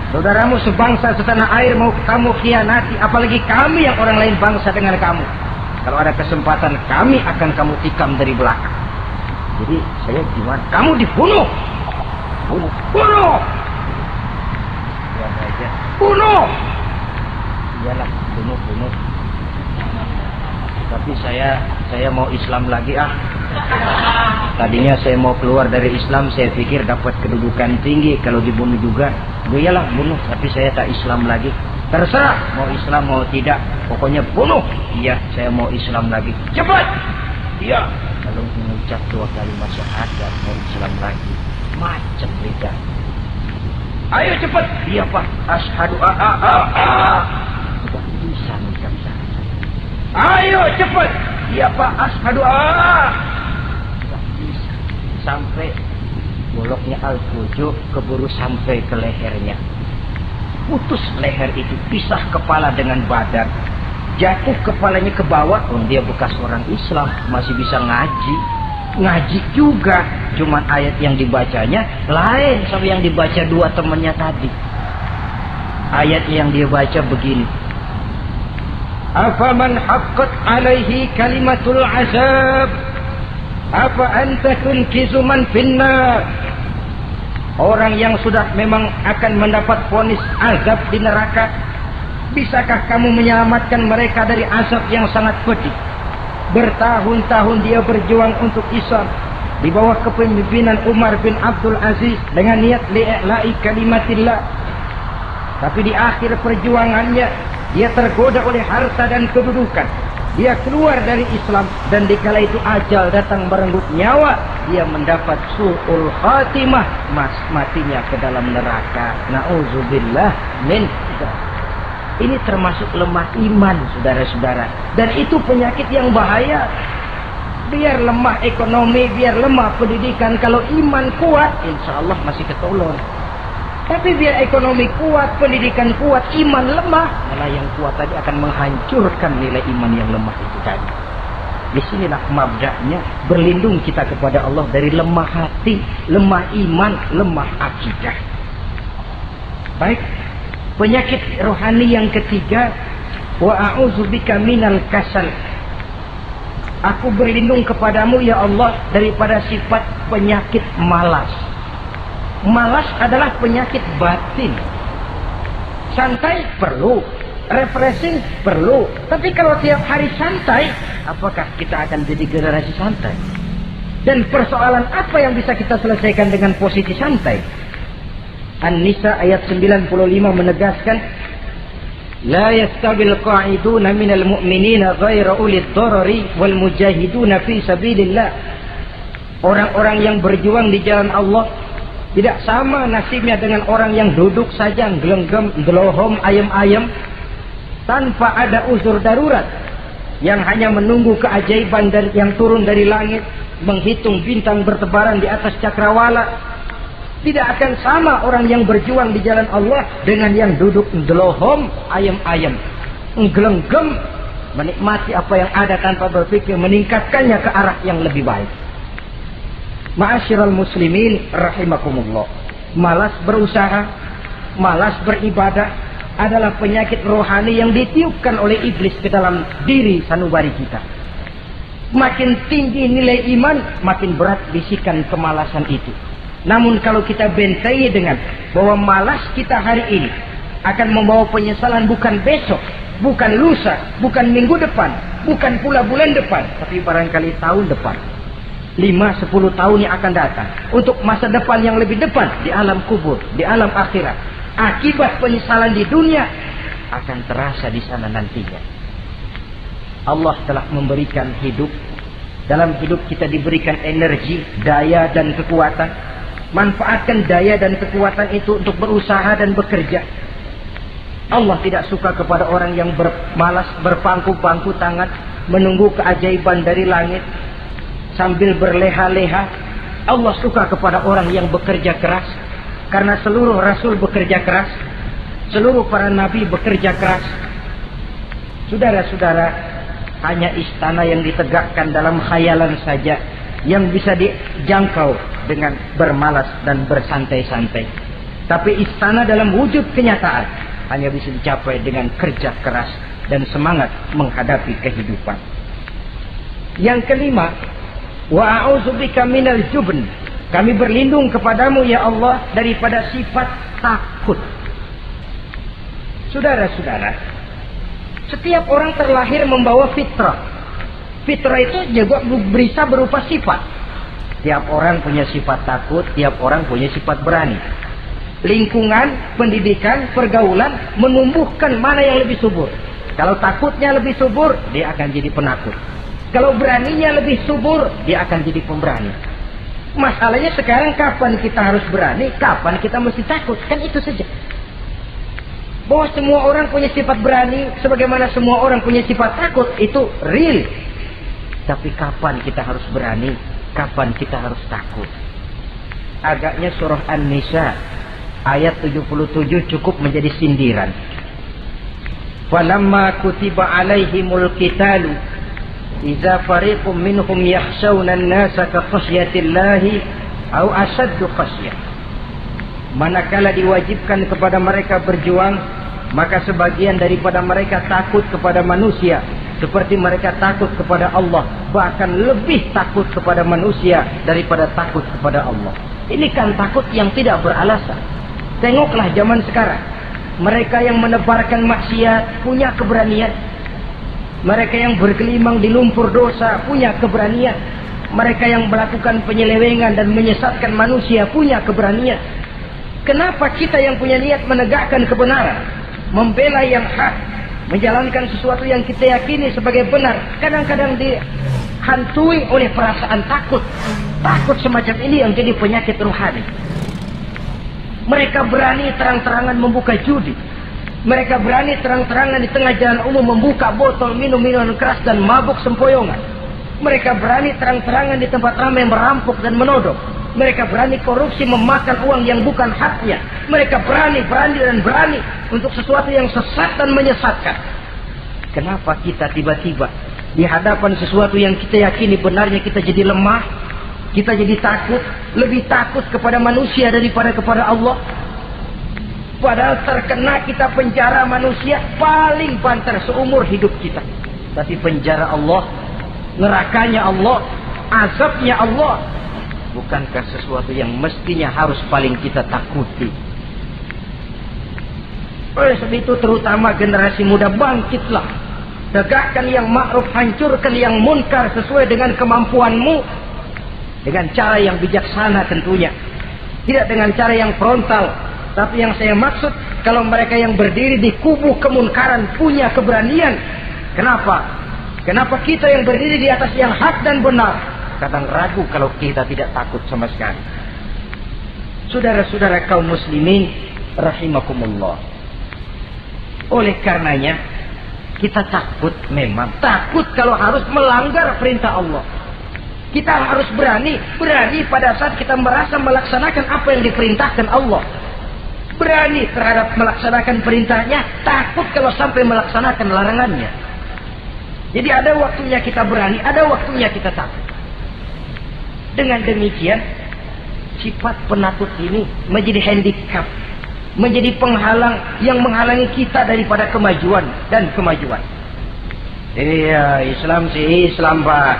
Saudaramu sebangsa setanah air mau kamu khianati. Apalagi kami yang orang lain bangsa dengan kamu. Kalau ada kesempatan kami akan kamu tikam dari belakang. Jadi saya gimana? Kamu dibunuh. Bunuh. Tuan Raja. Bunuh. Iyalah, bunuh. Tapi saya mau Islam lagi ah. Tadinya saya mau keluar dari Islam, saya pikir dapat kedudukan tinggi kalau dibunuh juga. Iyalah bunuh, tapi saya tak Islam lagi. Terserah mau Islam mau tidak, pokoknya bunuh. Iya, saya mau Islam lagi. Cepat. Iya. Kalau mengucap 2 kalimat syahadat mau Islam lagi, macam beda. Ayo cepat. Iya Pak. Asyhadu Tidak bisa mengucap syahadat. Ayo cepat. Iya Pak. Asyhadu Tidak bisa. Sampai boloknya al-fujuk keburu sampai ke lehernya. Putus leher itu, pisah kepala dengan badan. Jatuh kepalanya ke bawah, dia bekas orang Islam, masih bisa ngaji juga, cuman ayat yang dibacanya lain sama yang dibaca dua temannya tadi. Ayat yang dia baca begini, afaman haqqat alaihi kalimatul azab afa anta tunkizu man finnar. Orang yang sudah memang akan mendapat vonis azab di neraka, bisakah kamu menyelamatkan mereka dari azab yang sangat pedih? Bertahun-tahun dia berjuang untuk Islam di bawah kepemimpinan Umar bin Abdul Aziz dengan niat li'la'i kalimatillah. Tapi di akhir perjuangannya dia tergoda oleh harta dan kedudukan. Dia keluar dari Islam dan dikala itu ajal datang merenggut nyawa, dia mendapat su'ul khatimah, matinya ke dalam neraka. Na'udzubillah min dzalik. Ini termasuk lemah iman, saudara-saudara. Dan itu penyakit yang bahaya. Biar lemah ekonomi, biar lemah pendidikan, kalau iman kuat, insya Allah masih ketolong. Tapi biar ekonomi kuat, pendidikan kuat, iman lemah, malah yang kuat tadi akan menghancurkan nilai iman yang lemah itu tadi. Disinilah mabda'nya, berlindung kita kepada Allah dari lemah hati, lemah iman, lemah akidah. Baik, penyakit rohani yang ketiga, wa a'udzubika minal kasal. Aku berlindung kepadamu ya Allah daripada sifat penyakit malas. Malas adalah penyakit batin. Santai perlu, refreshing perlu. Tapi kalau tiap hari santai, apakah kita akan jadi generasi santai? Dan persoalan apa yang bisa kita selesaikan dengan posisi santai? An-Nisa ayat 95 menegaskan, La yastabil qa'iduna minal mu'minina ghaira ulid darari wal mujahiduna fi sabilillah. Orang-orang yang berjuang di jalan Allah tidak sama nasibnya dengan orang yang duduk saja gelenggam, delohom, ayam-ayam tanpa ada uzur darurat, yang hanya menunggu keajaiban yang turun dari langit, menghitung bintang bertebaran di atas cakrawala. Tidak akan sama orang yang berjuang di jalan Allah dengan yang duduk delohom, ayam-ayam, gelenggam, menikmati apa yang ada tanpa berpikir meningkatkannya ke arah yang lebih baik. Ma'asyiral muslimin rahimakumullah. Malas berusaha, malas beribadah adalah penyakit rohani yang ditiupkan oleh iblis ke dalam diri sanubari kita. Makin tinggi nilai iman, makin berat bisikan kemalasan itu. Namun kalau kita bentengi dengan bahwa malas kita hari ini akan membawa penyesalan bukan besok, bukan lusa, bukan minggu depan, bukan pula bulan depan, tapi barangkali tahun depan, 5-10 tahun yang akan datang, untuk masa depan yang lebih depan di alam kubur, di alam akhirat. Akibat penyesalan di dunia akan terasa di sana nantinya. Allah telah memberikan hidup. Dalam hidup kita diberikan energi, daya dan kekuatan. Manfaatkan daya dan kekuatan itu untuk berusaha dan bekerja. Allah tidak suka kepada orang yang bermalas, berpangku-pangku tangan, menunggu keajaiban dari langit sambil berleha-leha. Allah suka kepada orang yang bekerja keras. Karena seluruh rasul bekerja keras, seluruh para nabi bekerja keras. Saudara-saudara, hanya istana yang ditegakkan dalam khayalan saja yang bisa dijangkau dengan bermalas dan bersantai-santai. Tapi istana dalam wujud kenyataan hanya bisa dicapai dengan kerja keras dan semangat menghadapi kehidupan. Yang kelima, wa a'udzubika minal jubn. Kami berlindung kepadamu ya Allah daripada sifat takut. Saudara-saudara, setiap orang terlahir membawa fitrah. Fitrah itu juga bisa berupa sifat. Tiap orang punya sifat takut, tiap orang punya sifat berani. Lingkungan, pendidikan, pergaulan menumbuhkan mana yang lebih subur. Kalau takutnya lebih subur, dia akan jadi penakut. Kalau beraninya lebih subur, dia akan jadi pemberani. Masalahnya sekarang kapan kita harus berani, kapan kita mesti takut, kan itu saja. Bahwa semua orang punya sifat berani, sebagaimana semua orang punya sifat takut, itu real. Tapi kapan kita harus berani, kapan kita harus takut? Agaknya surah An-Nisa ayat 77 cukup menjadi sindiran. Falamma kutiba alaihimul qitalu idza fariqum minhum yakhshawna an-nasa ka khasyatillahi aw ashaddu khasyah. Manakala diwajibkan kepada mereka berjuang, maka sebagian daripada mereka takut kepada manusia seperti mereka takut kepada Allah, bahkan lebih takut kepada manusia daripada takut kepada Allah. Ini kan takut yang tidak beralasan. Tengoklah zaman sekarang, mereka yang menebarkan maksiat punya keberanian, mereka yang bergelimang di lumpur dosa punya keberanian, mereka yang melakukan penyelewengan dan menyesatkan manusia punya keberanian. Kenapa kita yang punya niat menegakkan kebenaran, membela yang hak, menjalankan sesuatu yang kita yakini sebagai benar, kadang-kadang dihantui oleh perasaan takut? Takut semacam ini yang jadi penyakit rohani. Mereka berani terang-terangan membuka judi. Mereka berani terang-terangan di tengah jalan umum membuka botol minum-minuman keras dan mabuk sempoyongan. Mereka berani terang-terangan di tempat ramai merampok dan menodong. Mereka berani korupsi, memakan uang yang bukan haknya. Mereka berani untuk sesuatu yang sesat dan menyesatkan. Kenapa kita tiba-tiba di hadapan sesuatu yang kita yakini benarnya kita jadi lemah, kita jadi takut, lebih takut kepada manusia daripada kepada Allah? Padahal terkena kita penjara manusia paling banter seumur hidup kita. Tapi penjara Allah nerakanya Allah, azabnya Allah. Bukankah sesuatu yang mestinya harus paling kita takuti? Oleh sebab itu terutama generasi muda, bangkitlah. Tegakkan yang ma'ruf, hancurkan yang munkar sesuai dengan kemampuanmu. Dengan cara yang bijaksana tentunya. Tidak dengan cara yang frontal. Tapi yang saya maksud, kalau mereka yang berdiri di kubu kemunkaran punya keberanian. Kenapa? Kenapa kita yang berdiri di atas yang hak dan benar kadang ragu kalau kita tidak takut sama sekali? Saudara-saudara kaum muslimin rahimakumullah. Oleh karenanya kita takut, memang takut kalau harus melanggar perintah Allah. Kita harus berani pada saat kita merasa melaksanakan apa yang diperintahkan Allah. Berani terhadap melaksanakan perintahnya, takut kalau sampai melaksanakan larangannya. Jadi ada waktunya kita berani, ada waktunya kita takut. Dengan demikian, sifat penakut ini menjadi handicap, menjadi penghalang yang menghalangi kita daripada kemajuan dan kemajuan. Iya, Islam sih Islam, Pak.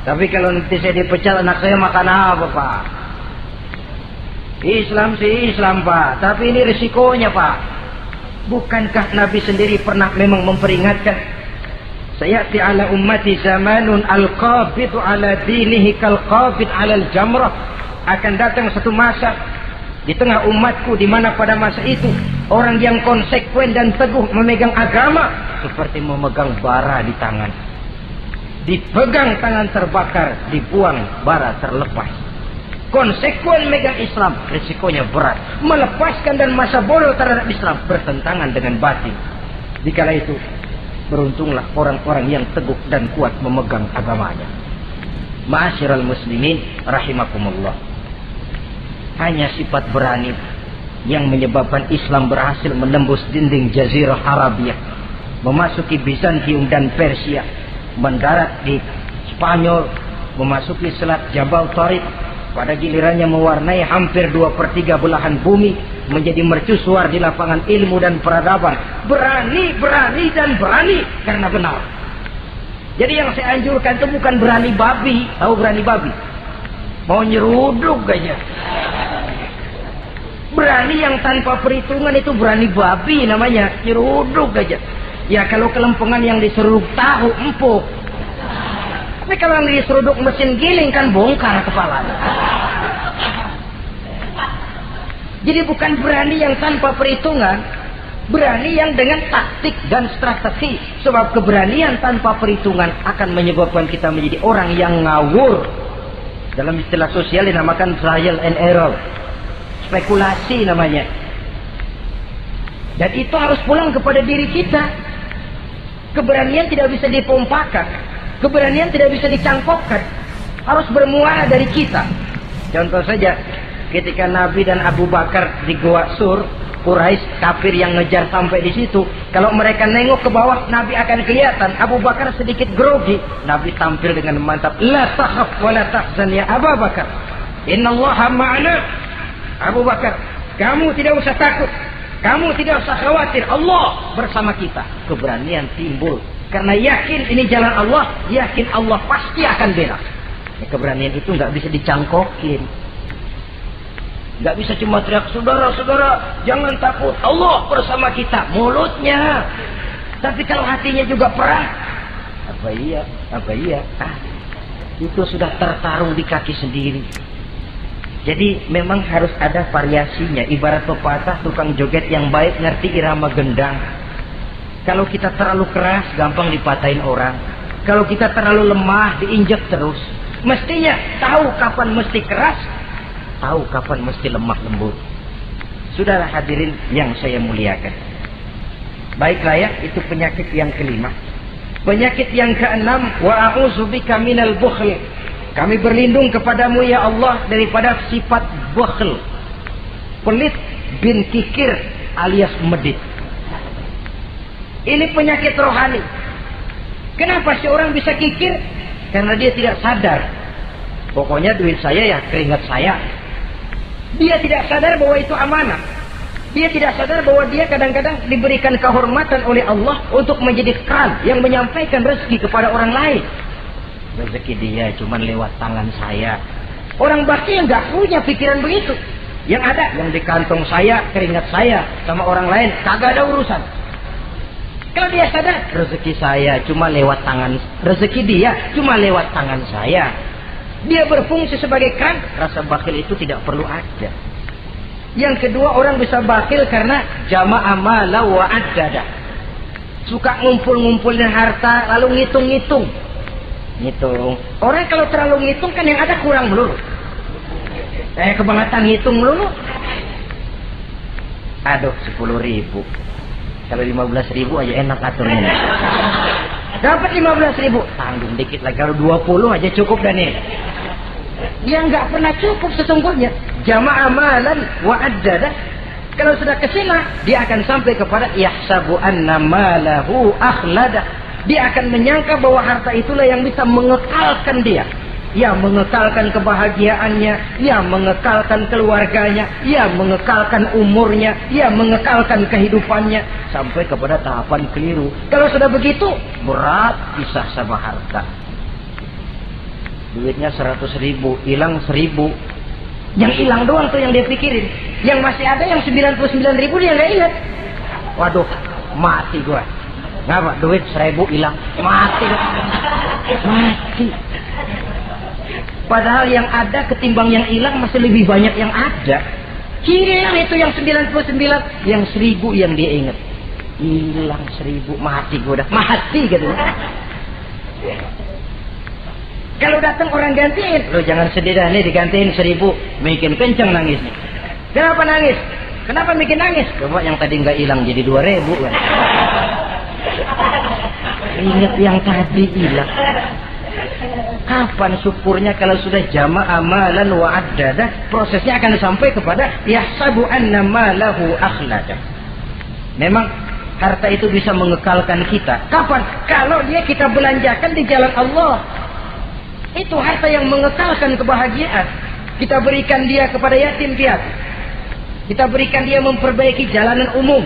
Tapi kalau nanti saya dipecat, anak saya makan apa, Pak? Islam sih Islam, Pak. Tapi ini risikonya, Pak. Bukankah Nabi sendiri pernah memang memperingatkan? Sayati ala ummati zamanun al-qabidu ala dinihi kal-qabid ala al-jamrah. Akan datang satu masa di tengah umatku di mana pada masa itu orang yang konsekuen dan teguh memegang agama seperti memegang bara di tangan. Dipegang tangan terbakar, dibuang bara terlepas. Konsekuen megang Islam, risikonya berat. Melepaskan dan masa bodoh terhadap Islam bertentangan dengan batin. Dikala itu, beruntunglah orang-orang yang teguh dan kuat memegang agamanya. Ma'asyiral muslimin rahimakumullah. Hanya sifat berani yang menyebabkan Islam berhasil menembus dinding Jazirah Arabia, memasuki Bizantium dan Persia, mendarat di Spanyol, memasuki Selat Jabal Tariq, pada gilirannya mewarnai hampir 2/3 belahan bumi, menjadi mercusuar di lapangan ilmu dan peradaban. Berani karena benar. Jadi yang saya anjurkan itu bukan berani babi. Tahu berani babi? Mau nyeruduk aja. Berani yang tanpa perhitungan itu berani babi namanya, nyeruduk aja. Ya kalau kelempengan yang diseruduk tahu empuk. Tapi kalau yang diseruduk mesin giling kan bongkar kepala. Jadi bukan berani yang tanpa perhitungan, berani yang dengan taktik dan strategi. Sebab keberanian tanpa perhitungan akan menyebabkan kita menjadi orang yang ngawur. Dalam istilah sosial dinamakan trial and error, spekulasi namanya. Dan itu harus pulang kepada diri kita. Keberanian tidak bisa dipompakan, keberanian tidak bisa dicangkokkan, harus bermuara dari kita. Contoh saja, ketika Nabi dan Abu Bakar di Gua Sur, Quraisy kafir yang ngejar sampai di situ, kalau mereka nengok ke bawah, Nabi akan kelihatan. Abu Bakar sedikit grogi, Nabi tampil dengan mantap, la takhaf wa la tahzan ya Abu Bakar, innallaha ma'ana. Abu Bakar, kamu tidak usah takut, kamu tidak usah khawatir, Allah bersama kita. Keberanian timbul karena yakin ini jalan Allah, yakin Allah pasti akan bela. Ya, keberanian itu nggak bisa dicangkokin, nggak bisa cuma teriak, saudara-saudara jangan takut, Allah bersama kita, mulutnya. Tapi kalau hatinya juga perang, apa iya, itu sudah tertaruh di kaki sendiri. Jadi memang harus ada variasinya. Ibarat pepatah, tukang joget yang baik ngerti irama gendang. Kalau kita terlalu keras, gampang dipatahin orang. Kalau kita terlalu lemah, diinjek terus. Mestinya tahu kapan mesti keras, tahu kapan mesti lemah lembut. Saudara hadirin yang saya muliakan, baiklah ya, itu penyakit yang kelima. Penyakit yang keenam, wa a'udzubika minal bukhl. Kami berlindung kepadamu ya Allah daripada sifat bukhl, pelit bin kikir alias medit. Ini penyakit rohani. Kenapa sih orang bisa kikir? Karena dia tidak sadar. Pokoknya duit saya ya keringat saya. Dia tidak sadar bahwa itu amanah. Dia tidak sadar bahwa dia kadang-kadang diberikan kehormatan oleh Allah untuk menjadi keran yang menyampaikan rezeki kepada orang lain. rezeki dia cuma lewat tangan saya. Orang bakhil nggak punya pikiran begitu. Yang ada yang di kantong saya, keringat saya, sama orang lain kagak ada urusan. Kalau dia sadar rezeki saya cuma lewat tangan, rezeki dia cuma lewat tangan saya, dia berfungsi sebagai keran, rasa bakhil itu tidak perlu ada. Yang kedua, orang bisa bakhil karena jama'a mala wa addada. Suka ngumpul-ngumpulin harta lalu ngitung-ngitung. Ngitung. Orang kalau terlalu ngitung kan yang ada kurang melulu. Kebangetan ngitung melulu. Aduh, 10.000. Kalau 15.000 aja enak aturnya. Dapat 15.000, tanggung dikit lagi. Kalau 20 aja cukup dan nih. Dia nggak pernah cukup sesungguhnya. Jama'a malan wa addada. Kalau sudah kesina, dia akan sampai kepada yahsabu anna malahu akhlada. Dia akan menyangka bahwa harta itulah yang bisa mengekalkan dia. Ya, mengekalkan kebahagiaannya, ya mengekalkan keluarganya, ya mengekalkan umurnya, ya mengekalkan kehidupannya sampai kepada tahapan keliru. Kalau sudah begitu, berat pisah sama harta. Duitnya 100.000, hilang 1.000. Yang hilang doang tuh yang dia pikirin. Yang masih ada yang 99.000 dia nggak ingat. Waduh, mati gua. Ngapa? Duit 1.000 hilang, mati. Mati. Padahal yang ada ketimbang yang hilang masih lebih banyak yang ada. Hilang itu yang 99, yang 1.000 yang dia ingat. Hilang 1.000, mati gua udah. Mati gitu. Kalau datang orang gantiin, lo jangan sedih dah nih digantiin 1.000, bikin kenceng nangisnya. Kenapa nangis? Kenapa bikin nangis? Coba yang tadi nggak hilang jadi 2.000 kan? Ingat yang tadi hilang. Kapan syukurnya kalau sudah jama'a malan wa addada? Prosesnya akan sampai kepada yahsabu anna malahu akhlada. Memang harta itu bisa mengekalkan kita. Kapan? Kalau dia kita belanjakan di jalan Allah. Itu harta yang mengekalkan kebahagiaan. Kita berikan dia kepada yatim piatu. Kita berikan dia memperbaiki jalanan umum.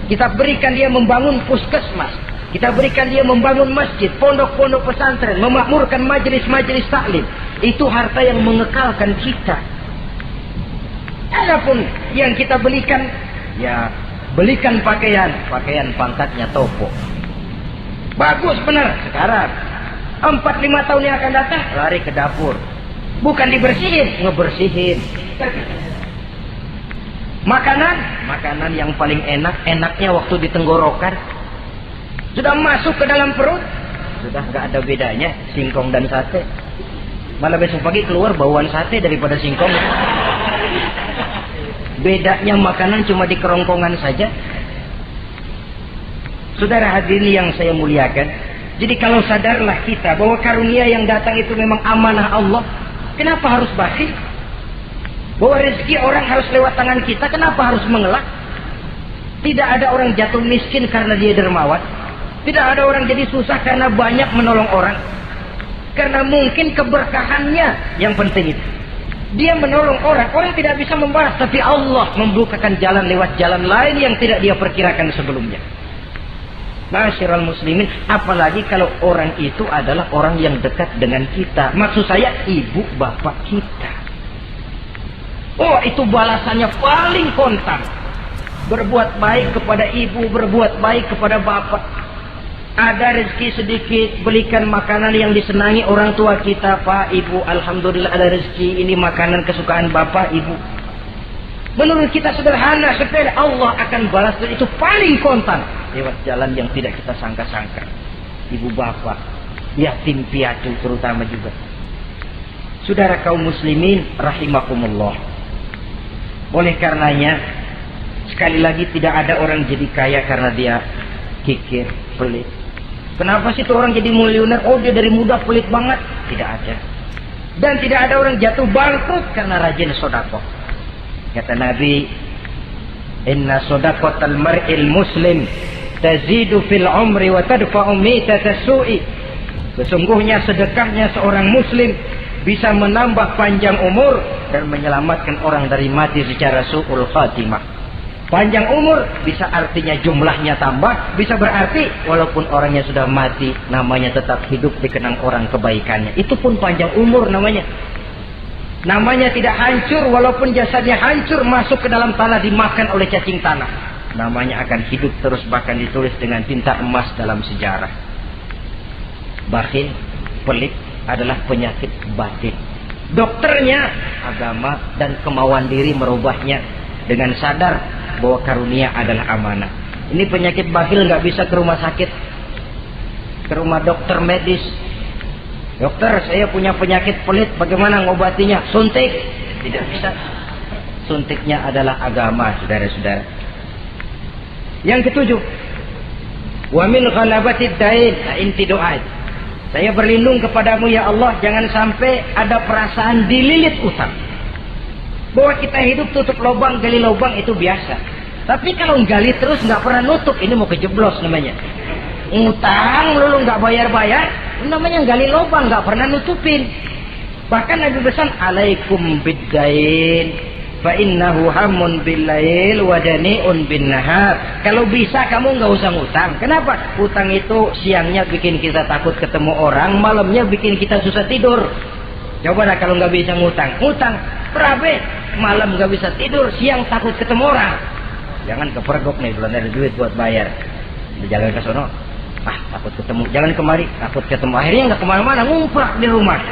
Kita berikan dia membangun puskesmas. Kita berikan dia membangun masjid, pondok-pondok pesantren, memakmurkan majelis-majelis taklim. Itu harta yang mengekalkan kita. Adapun yang kita belikan, ya belikan pakaian pangkatnya toko. Bagus benar sekarang. 4-5 tahun yang akan datang lari ke dapur, bukan dibersihin, ngebersihin. Makanan yang paling enaknya waktu di tenggorokan, sudah masuk ke dalam perut, sudah nggak ada bedanya singkong dan sate. Malah besok pagi keluar bauan sate daripada singkong. Bedanya makanan cuma di kerongkongan saja. Saudara hadirin yang saya muliakan, jadi kalau sadarlah kita bahwa karunia yang datang itu memang amanah Allah, kenapa harus bakhil? Bahwa rezeki orang harus lewat tangan kita, kenapa harus mengelak? Tidak ada orang jatuh miskin karena dia dermawan. Tidak ada orang jadi susah karena banyak menolong orang. Karena mungkin keberkahannya yang penting itu. Dia menolong orang tidak bisa membalas, tapi Allah membukakan jalan lewat jalan lain yang tidak dia perkirakan sebelumnya. Masyiral muslimin, apalagi kalau orang itu adalah orang yang dekat dengan kita. Maksud saya ibu bapak kita. Oh, itu balasannya paling kontan. Berbuat baik kepada ibu, berbuat baik kepada bapak. Ada rezeki sedikit, belikan makanan yang disenangi orang tua kita. Pak, ibu, alhamdulillah ada rezeki, ini makanan kesukaan bapak, ibu. Menurut kita sederhana, sepele, Allah akan balas, dan itu paling kontan lewat jalan yang tidak kita sangka-sangka. Ibu bapak, yatim piatu terutama juga. Saudara kaum muslimin rahimakumullah. Oleh karenanya, sekali lagi tidak ada orang jadi kaya karena dia kikir, pelit. Kenapa sih tuh orang jadi miliuner? Oh, dia dari muda pelit banget. Tidak ada. Dan tidak ada orang jatuh bangkrut karena rajin sedekah. Kata Nabi, inna shadaqatal mar'il muslim tazidu fil umri wa tadfa'u mitatas su'i. Sesungguhnya sedekahnya seorang muslim bisa menambah panjang umur dan menyelamatkan orang dari mati secara su'ul khatimah. Panjang umur bisa artinya jumlahnya tambah, bisa berarti walaupun orangnya sudah mati, namanya tetap hidup dikenang orang kebaikannya. Itu pun panjang umur namanya. Namanya tidak hancur walaupun jasadnya hancur, masuk ke dalam tanah dimakan oleh cacing tanah. Namanya akan hidup terus, bahkan ditulis dengan tinta emas dalam sejarah. Bakhil, pelit adalah penyakit batin. Dokternya agama dan kemauan diri merubahnya dengan sadar bahwa karunia adalah amanah. Ini penyakit bakhil nggak bisa ke rumah sakit, ke rumah dokter medis. Dokter, saya punya penyakit pelit, bagaimana ngobatinya? Suntik. Tidak bisa. Suntiknya adalah agama, saudara-saudara. Yang ketujuh, wa min ghalabatid dain, inti doa. Saya berlindung kepadamu ya Allah, jangan sampai ada perasaan dililit utang. Bahwa kita hidup tutup lubang, gali lubang itu biasa. Tapi kalau gali terus nggak pernah nutup, ini mau kejeblos namanya. Ngutang lalu nggak bayar-bayar, namanya gali lubang, nggak pernah nutupin. Bahkan Nabi pesan, alaikum biddain, fa innahu hamun billail wa dani'un bin nahar. Kalau bisa kamu nggak usah ngutang. Kenapa? Utang itu siangnya bikin kita takut ketemu orang, malamnya bikin kita susah tidur. Coba dah kalau nggak bisa ngutang, berabe, malam nggak bisa tidur, siang takut ketemu orang. Jangan kepergok nih, belum ada duit buat bayar. Jalan ke sono, takut ketemu. Jangan kemari, takut ketemu. Akhirnya nggak kemana-mana, ngumprak di rumah.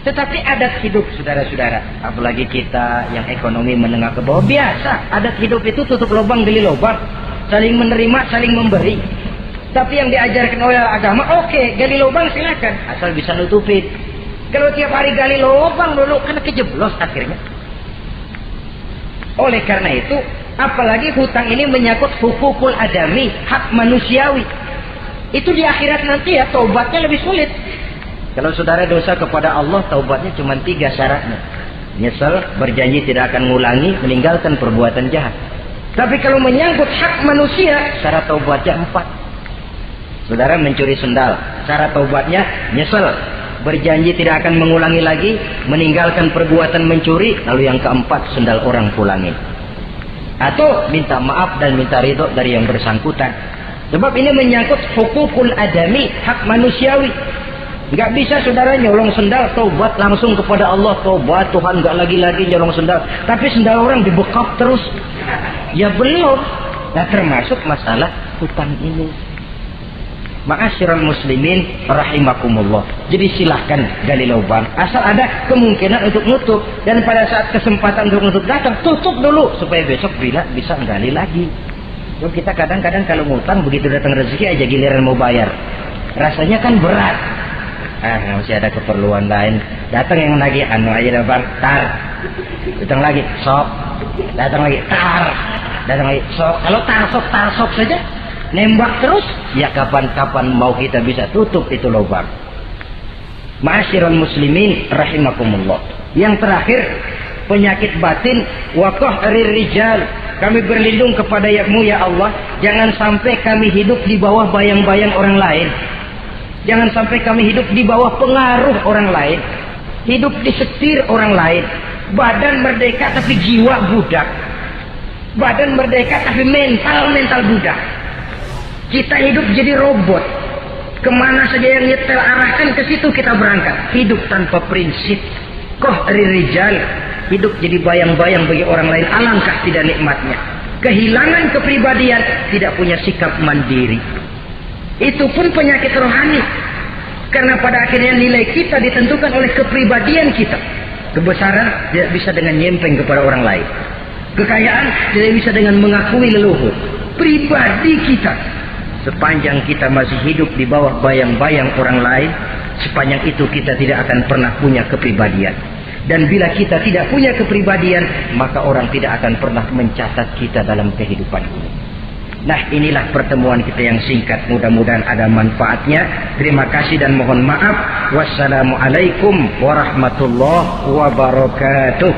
Tetapi adat hidup, saudara-saudara, apalagi kita yang ekonomi menengah ke bawah, biasa. Adat hidup itu tutup lubang, gali lubang, saling menerima, saling memberi. Tapi yang diajarkan oleh agama, oke, gali lubang silakan, asal bisa nutupin. Kalau tiap hari gali lubang dulu, kan kejeblos akhirnya. Oleh karena itu, apalagi hutang ini menyangkut hukukul adami, hak manusiawi. Itu di akhirat nanti ya, taubatnya lebih sulit. Kalau saudara dosa kepada Allah, taubatnya cuma 3 syaratnya. Nyesel, berjanji tidak akan mengulangi, meninggalkan perbuatan jahat. Tapi kalau menyangkut hak manusia, syarat taubatnya 4. Saudara mencuri sendal, syarat taubatnya nyesel, berjanji tidak akan mengulangi lagi, meninggalkan perbuatan mencuri, lalu yang keempat, sendal orang pulangin. Atau minta maaf dan minta ridho dari yang bersangkutan. Sebab ini menyangkut hukukul adami, hak manusiawi. Nggak bisa saudara nyolong sendal, taubat langsung kepada Allah, taubat Tuhan, nggak lagi-lagi nyolong sendal. Tapi sendal orang dibekap terus. Ya belum. Nah termasuk masalah hutang ini. Ma'asyiral muslimin rahimakumullah. Jadi silahkan gali lubang, asal ada kemungkinan untuk nutup. Dan pada saat kesempatan untuk nutup datang, tutup dulu supaya besok bila bisa gali lagi. Jadi kita kadang-kadang kalau ngutang, begitu datang rezeki aja giliran mau bayar, rasanya kan berat. Masih ada keperluan lain. Datang yang lagi aja dah bang, tar. Datang lagi, sok. Datang lagi, tar. Datang lagi, sok. Kalau tar sok saja, nembak terus, ya kapan-kapan mau kita bisa tutup itu lubang. Ma'asyiral muslimin rahimakumullah. Yang terakhir, penyakit batin, wa qahrir rijal. Kami berlindung kepada-Mu ya Allah, jangan sampai kami hidup di bawah bayang-bayang orang lain. Jangan sampai kami hidup di bawah pengaruh orang lain, hidup disetir orang lain. Badan merdeka tapi jiwa budak. Badan merdeka tapi mental budak. Kita hidup jadi robot. Kemana saja yang nyetel arahkan, ke situ kita berangkat. Hidup tanpa prinsip. Qahrir rijal. Hidup jadi bayang-bayang bagi orang lain. Alangkah tidak nikmatnya. Kehilangan kepribadian, tidak punya sikap mandiri. Itu pun penyakit rohani. Karena pada akhirnya nilai kita ditentukan oleh kepribadian kita. Kebesaran tidak bisa dengan nyempeng kepada orang lain. Kekayaan tidak bisa dengan mengakui leluhur. Pribadi kita, sepanjang kita masih hidup di bawah bayang-bayang orang lain, sepanjang itu kita tidak akan pernah punya kepribadian. Dan bila kita tidak punya kepribadian, maka orang tidak akan pernah mencatat kita dalam kehidupan ini. Nah, inilah pertemuan kita yang singkat. Mudah-mudahan ada manfaatnya. Terima kasih dan mohon maaf. Wassalamualaikum warahmatullahi wabarakatuh.